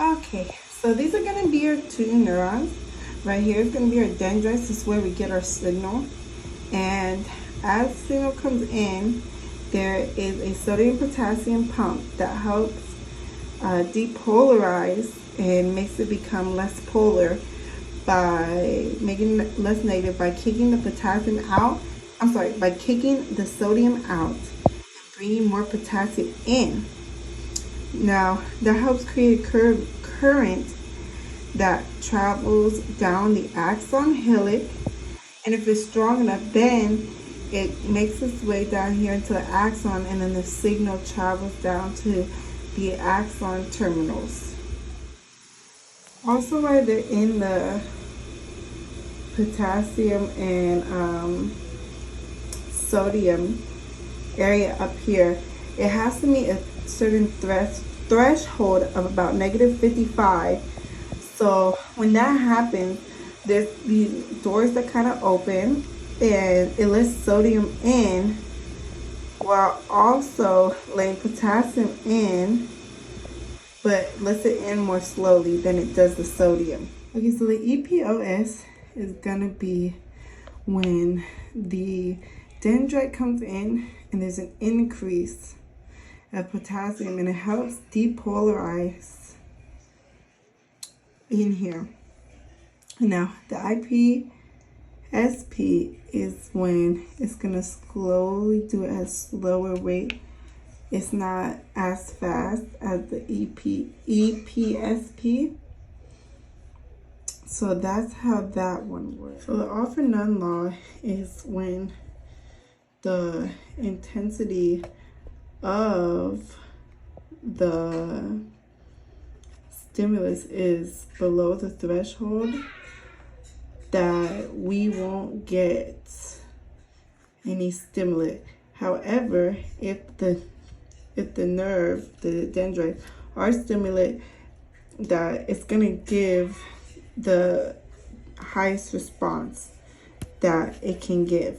Okay, so these are going to be your two neurons. Right here is going to be our dendrites. This is where we get our signal. And as signal comes in, there is a sodium potassium pump that helps depolarize and makes it become less polar by making it less negative by kicking the potassium out. I'm sorry, by kicking the sodium out and bringing more potassium in. Now, that helps create a current that travels down the axon hillock, and if it's strong enough, then it makes its way down here into the axon, and then the signal travels down to the axon terminals. Also, while they're in the potassium and sodium area up here, it has to meet a certain threshold of about -55. So when that happens, there's these doors that kind of open and it lets sodium in while also letting potassium in, but lets it in more slowly than it does the sodium. Okay, so the EPOS is gonna be when the dendrite comes in and there's an increase of potassium, and it helps depolarize in here. Now the IPSP is when it's gonna slowly do it at a slower rate. It's not as fast as the EPSP. So that's how that one works. So the all for none law is when the intensity of the stimulus is below the threshold that we won't get any stimulant. However, if the nerve, the dendrites are stimulated, that it's gonna give the highest response that it can give.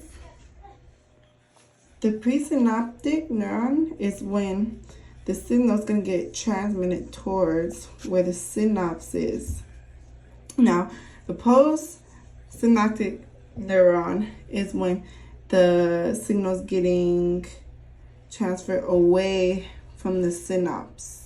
The presynaptic neuron is when the signal is going to get transmitted towards where the synapse is. Now, the postsynaptic neuron is when the signal is getting transferred away from the synapse.